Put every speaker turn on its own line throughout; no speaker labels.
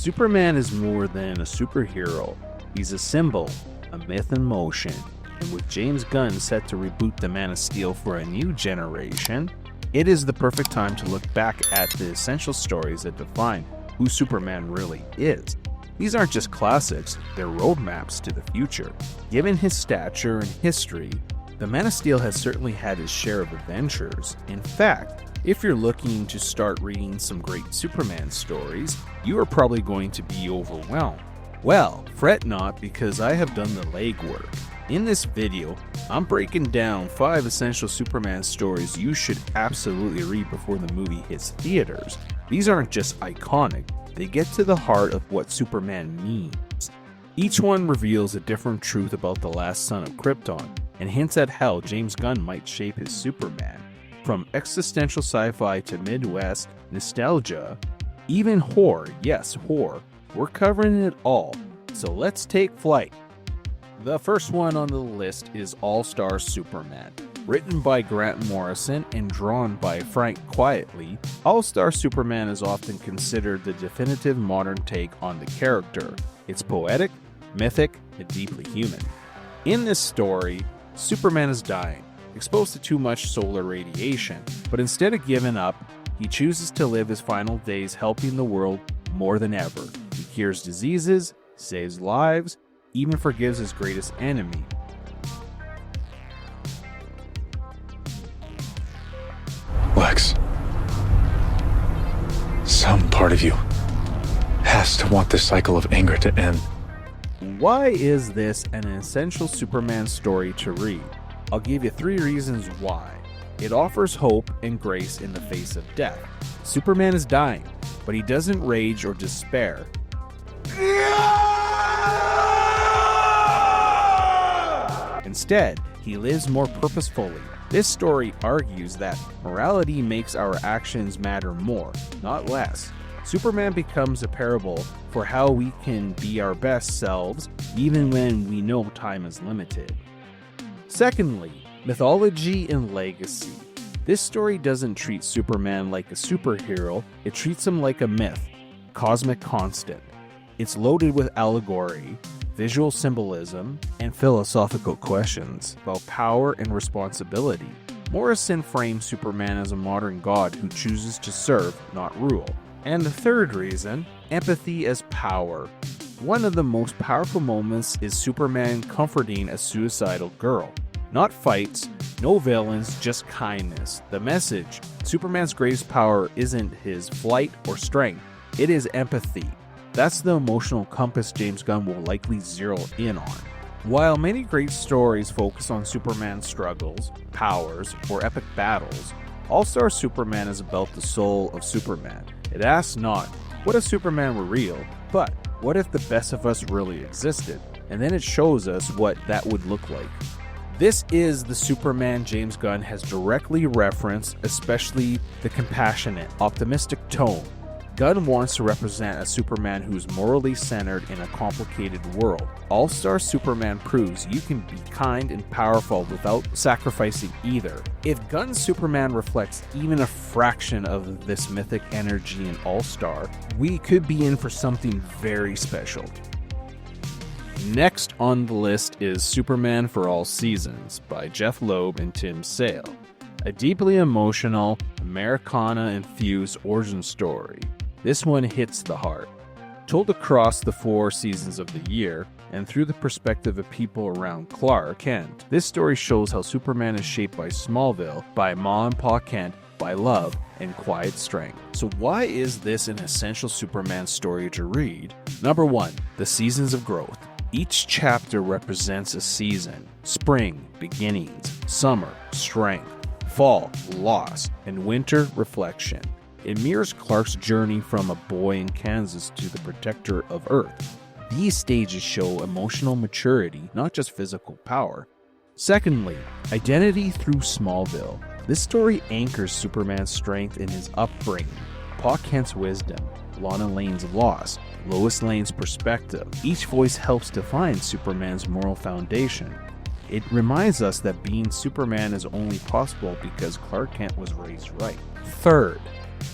Superman is more than a superhero. He's a symbol, a myth in motion. And with James Gunn set to reboot the Man of Steel for a new generation, it is the perfect time to look back at the essential stories that define who Superman really is. These aren't just classics, they're roadmaps to the future. Given his stature and history, the Man of Steel has certainly had his share of adventures. In fact, if you're looking to start reading some great Superman stories, you are probably going to be overwhelmed. Well, fret not, because I have done the legwork. In this video, I'm breaking down 5 essential Superman stories you should absolutely read before the movie hits theaters. These aren't just iconic, they get to the heart of what Superman means. Each one reveals a different truth about the last son of Krypton, and hints at how James Gunn might shape his Superman. From existential sci-fi to Midwest nostalgia, even horror, yes, horror, we're covering it all, so let's take flight. The first one on the list is All-Star Superman. Written by Grant Morrison and drawn by Frank Quitely, All-Star Superman is often considered the definitive modern take on the character. It's poetic, mythic, and deeply human. In this story, Superman is dying, exposed to too much solar radiation, but instead of giving up, he chooses to live his final days helping the world more than ever. He cures diseases, saves lives, even forgives his greatest enemy.
Lex, some part of you has to want this cycle of anger to end.
Why is this an essential Superman story to read? I'll give you 3 reasons why. It offers hope and grace in the face of death. Superman is dying, but he doesn't rage or despair. Instead, he lives more purposefully. This story argues that morality makes our actions matter more, not less. Superman becomes a parable for how we can be our best selves even when we know time is limited. Secondly, mythology and legacy. This story doesn't treat Superman like a superhero, it treats him like a myth, cosmic constant. It's loaded with allegory, visual symbolism, and philosophical questions about power and responsibility. Morrison frames Superman as a modern god who chooses to serve, not rule. And the third reason, empathy as power. One of the most powerful moments is Superman comforting a suicidal girl. Not fights, no villains, just kindness. The message, Superman's greatest power isn't his flight or strength, it is empathy. That's the emotional compass James Gunn will likely zero in on. While many great stories focus on Superman's struggles, powers, or epic battles, All-Star Superman is about the soul of Superman. It asks not, what if Superman were real, but what if the best of us really existed? And then it shows us what that would look like. This is the Superman James Gunn has directly referenced, especially the compassionate, optimistic tone. Gunn wants to represent a Superman who's morally centered in a complicated world. All-Star Superman proves you can be kind and powerful without sacrificing either. If Gunn's Superman reflects even a fraction of this mythic energy in All-Star, we could be in for something very special. Next on the list is Superman for All Seasons by Jeff Loeb and Tim Sale. A deeply emotional, Americana-infused origin story. This one hits the heart. Told across the 4 seasons of the year, and through the perspective of people around Clark Kent, this story shows how Superman is shaped by Smallville, by Ma and Pa Kent, by love, and quiet strength. So why is this an essential Superman story to read? Number 1, the seasons of growth. Each chapter represents a season. Spring, beginnings. Summer, strength. Fall, loss. And winter, reflection. It mirrors Clark's journey from a boy in Kansas to the protector of Earth. These stages show emotional maturity, not just physical power. Secondly, identity through Smallville. This story anchors Superman's strength in his upbringing, Pa Kent's wisdom, Lana Lane's loss, Lois Lane's perspective. Each voice helps define Superman's moral foundation. It reminds us that being Superman is only possible because Clark Kent was raised right. Third,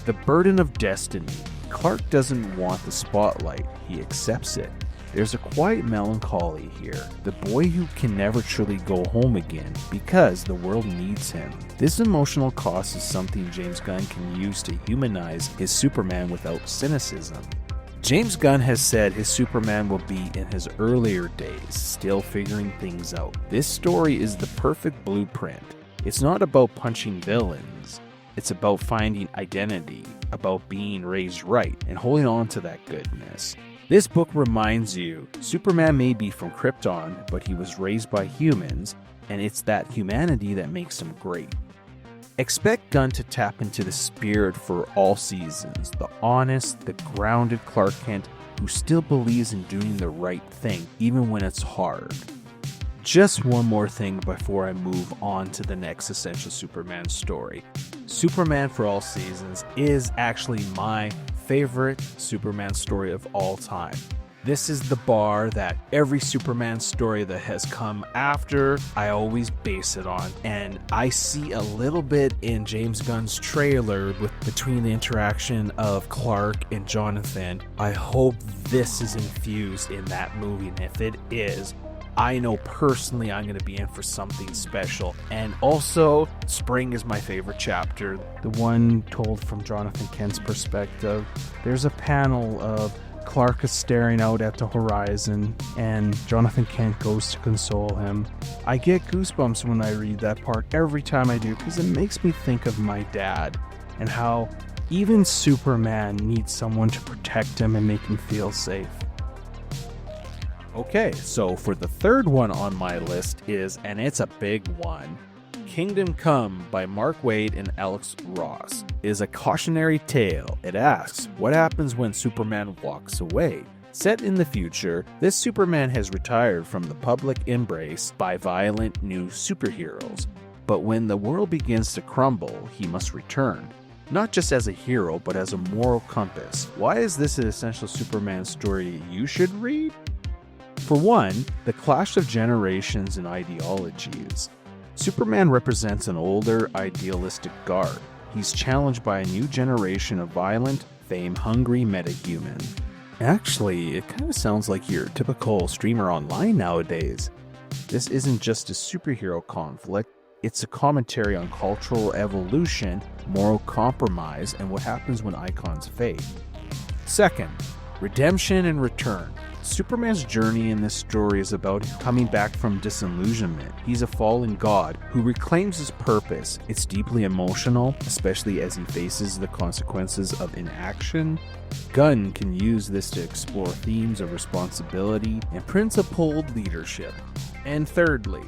the burden of destiny. Clark doesn't want the spotlight, he accepts it. There's a quiet melancholy here, the boy who can never truly go home again because the world needs him. This emotional cost is something James Gunn can use to humanize his Superman without cynicism. James Gunn has said his Superman will be in his earlier days, still figuring things out. This story is the perfect blueprint. It's not about punching villains, it's about finding identity, about being raised right, and holding on to that goodness. This book reminds you, Superman may be from Krypton, but he was raised by humans, and it's that humanity that makes him great. Expect Gunn to tap into the spirit for all seasons, the honest, the grounded Clark Kent who still believes in doing the right thing, even when it's hard. Just one more thing before I move on to the next Essential Superman story. Superman for All Seasons is actually my favorite Superman story of all time. This is the bar that every Superman story that has come after, I always base it on. And I see a little bit in James Gunn's trailer between the interaction of Clark and Jonathan. I hope this is infused in that movie. And if it is, I know personally I'm going to be in for something special. And also, spring is my favorite chapter, the one told from Jonathan Kent's perspective. There's a panel of Clark is staring out at the horizon, and Jonathan Kent goes to console him. I get goosebumps when I read that part every time I do, because it makes me think of my dad, and how even Superman needs someone to protect him and make him feel safe. Okay, so for the third one on my list is, and it's a big one, Kingdom Come by Mark Waid and Alex Ross is a cautionary tale. It asks, what happens when Superman walks away? Set in the future, this Superman has retired from the public embrace by violent new superheroes. But when the world begins to crumble, he must return. Not just as a hero, but as a moral compass. Why is this an Essential Superman story you should read? For one, the clash of generations and ideologies. Superman represents an older, idealistic guard. He's challenged by a new generation of violent, fame-hungry metahuman. Actually, it kind of sounds like your typical streamer online nowadays. This isn't just a superhero conflict, it's a commentary on cultural evolution, moral compromise, and what happens when icons fade. Second, redemption and return. Superman's journey in this story is about coming back from disillusionment. He's a fallen god who reclaims his purpose. It's deeply emotional, especially as he faces the consequences of inaction. Gunn can use this to explore themes of responsibility and principled leadership. And thirdly,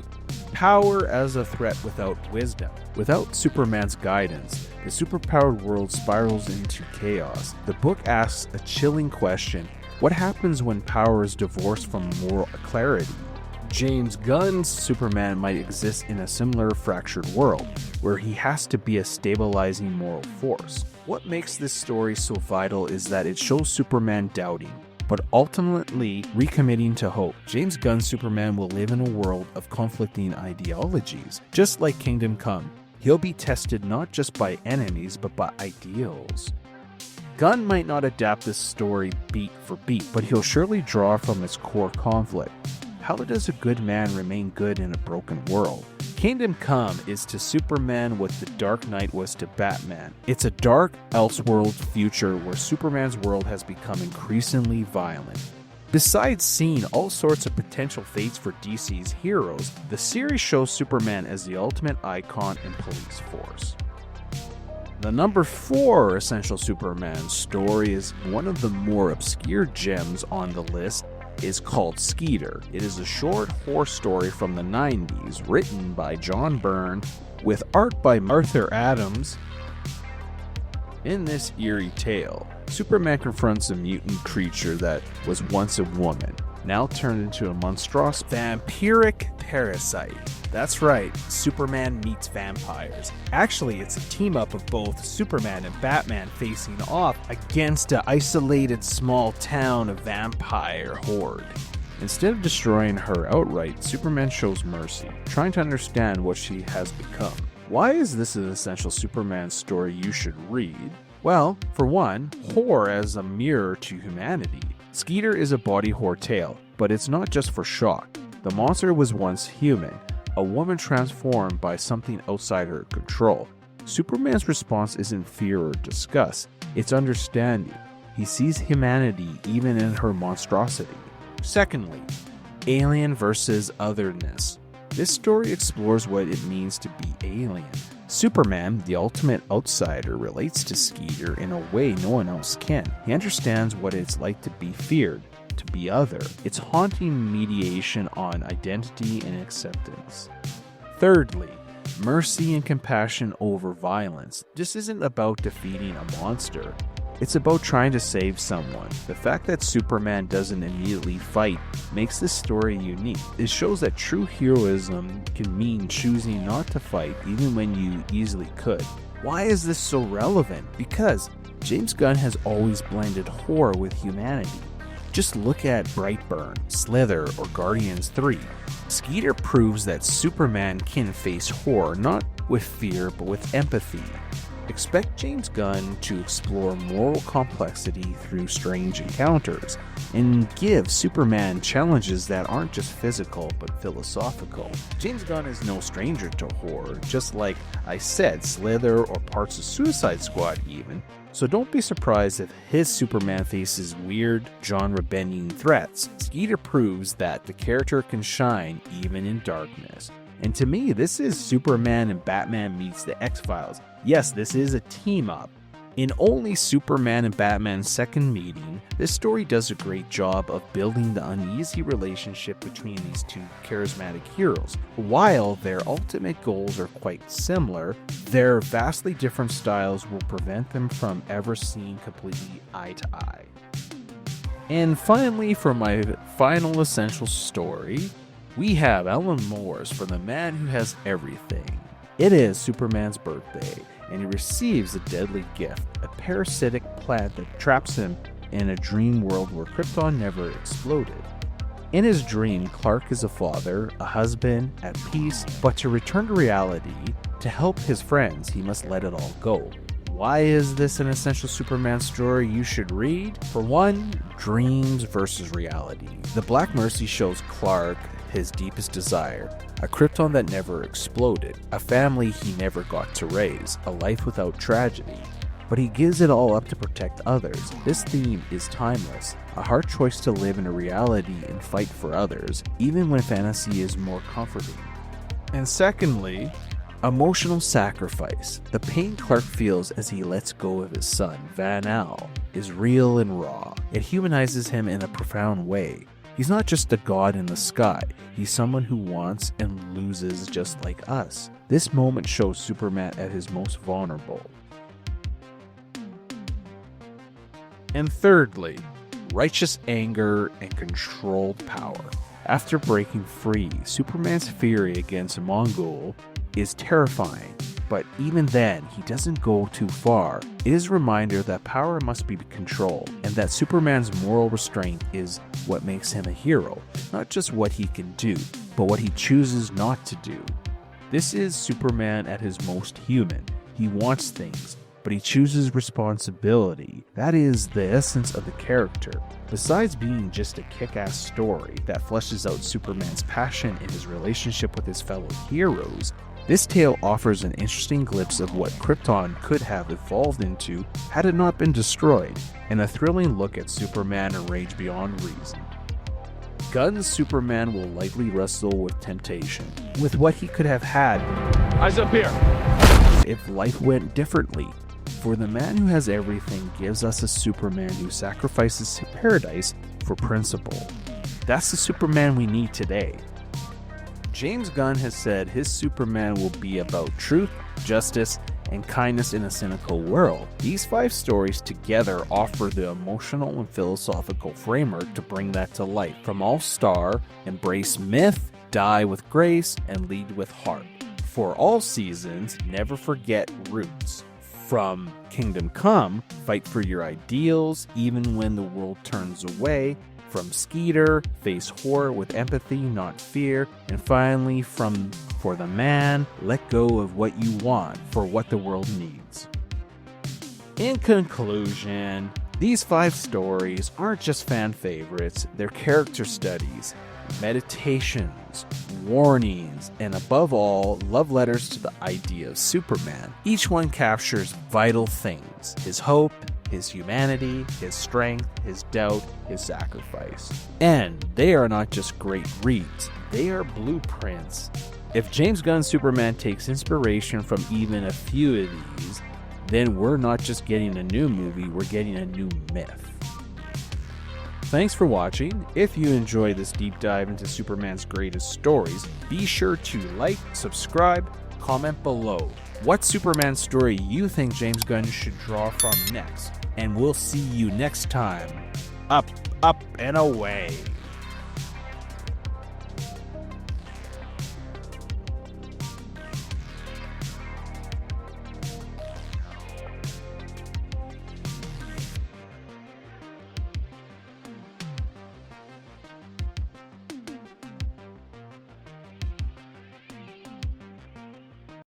power as a threat without wisdom. Without Superman's guidance, the superpowered world spirals into chaos. The book asks a chilling question: what happens when power is divorced from moral clarity? James Gunn's Superman might exist in a similar fractured world, where he has to be a stabilizing moral force. What makes this story so vital is that it shows Superman doubting, but ultimately recommitting to hope. James Gunn's Superman will live in a world of conflicting ideologies. Just like Kingdom Come, he'll be tested not just by enemies, but by ideals. Gunn might not adapt this story beat for beat, but he'll surely draw from its core conflict. How does a good man remain good in a broken world? Kingdom Come is to Superman what the Dark Knight was to Batman. It's a dark, elseworld future where Superman's world has become increasingly violent. Besides seeing all sorts of potential fates for DC's heroes, the series shows Superman as the ultimate icon and police force. The number 4 Essential Superman story is one of the more obscure gems on the list. Is called Skeeter. It is a short horror story from the 90s, written by John Byrne, with art by Arthur Adams. In this eerie tale, Superman confronts a mutant creature that was once a woman, now turned into a monstrous vampiric parasite. That's right, Superman meets vampires. Actually, it's a team-up of both Superman and Batman facing off against an isolated small town of vampire horde. Instead of destroying her outright, Superman shows mercy, trying to understand what she has become. Why is this an Essential Superman story you should read? Well, for one, horror as a mirror to humanity. Skeeter is a body horror tale, but it's not just for shock. The monster was once human, a woman transformed by something outside her control. Superman's response isn't fear or disgust, it's understanding. He sees humanity even in her monstrosity. Secondly, alien versus otherness. This story explores what it means to be alien. Superman, the ultimate outsider, relates to Skeeter in a way no one else can. He understands what it's like to be feared, to be other. It's haunting mediation on identity and acceptance. Thirdly, mercy and compassion over violence. This isn't about defeating a monster. It's about trying to save someone. The fact that Superman doesn't immediately fight makes this story unique. It shows that true heroism can mean choosing not to fight even when you easily could. Why is this so relevant? Because James Gunn has always blended horror with humanity. Just look at Brightburn, Slither, or Guardians 3. Skeeter proves that Superman can face horror not with fear but with empathy. Expect James Gunn to explore moral complexity through strange encounters, and give Superman challenges that aren't just physical but philosophical. James Gunn is no stranger to horror, just like I said, Slither or parts of Suicide Squad even, so don't be surprised if his Superman faces weird, genre-bending threats. Skeeter proves that the character can shine even in darkness. And to me, this is Superman and Batman meets the X-Files. Yes, this is a team-up. In only Superman and Batman's second meeting, this story does a great job of building the uneasy relationship between these two charismatic heroes. While their ultimate goals are quite similar, their vastly different styles will prevent them from ever seeing completely eye to eye. And finally, for my final essential story, we have Alan Moore's For the Man Who Has Everything. It is Superman's birthday, and he receives a deadly gift, a parasitic plant that traps him in a dream world where Krypton never exploded. In his dream, Clark is a father, a husband, at peace, but to return to reality, to help his friends, he must let it all go. Why is this an essential Superman story you should read? For one, dreams versus reality. The Black Mercy shows Clark his deepest desire, a Krypton that never exploded, a family he never got to raise, a life without tragedy. But he gives it all up to protect others. This theme is timeless, a hard choice to live in a reality and fight for others, even when fantasy is more comforting. And secondly, emotional sacrifice. The pain Clark feels as he lets go of his son, Van-El, is real and raw. It humanizes him in a profound way. He's not just a god in the sky, he's someone who wants and loses just like us. This moment shows Superman at his most vulnerable. And thirdly, righteous anger and controlled power. After breaking free, Superman's fury against Mongol is terrifying, but even then, he doesn't go too far. It is a reminder that power must be controlled, and that Superman's moral restraint is what makes him a hero, not just what he can do, but what he chooses not to do. This is Superman at his most human. He wants things, but he chooses responsibility. That is the essence of the character. Besides being just a kick-ass story that fleshes out Superman's passion in his relationship with his fellow heroes, this tale offers an interesting glimpse of what Krypton could have evolved into had it not been destroyed, and a thrilling look at Superman and rage beyond reason. Gunn's Superman will likely wrestle with temptation, with what he could have had
Eyes up here!
if life went differently. For the Man Who Has Everything gives us a Superman who sacrifices paradise for principle. That's the Superman we need today. James Gunn has said his Superman will be about truth, justice, and kindness in a cynical world. These 5 stories together offer the emotional and philosophical framework to bring that to life. From All-Star, embrace myth, die with grace, and lead with heart. For all seasons, never forget roots. From Kingdom Come, fight for your ideals even when the world turns away. From Skeeter, face horror with empathy, not fear. And finally, from For the Man, let go of what you want for what the world needs. In conclusion, these 5 stories aren't just fan favorites, they're character studies, meditations, warnings, and above all, love letters to the idea of Superman. Each one captures vital things: his hope, his humanity, his strength, his doubt, his sacrifice. And they are not just great reads, they are blueprints. If James Gunn's Superman takes inspiration from even a few of these, then we're not just getting a new movie, we're getting a new myth. Thanks for watching. If you enjoyed this deep dive into Superman's greatest stories, be sure to like, subscribe, comment below what Superman story you think James Gunn should draw from next. And we'll see you next time. Up, up, and away.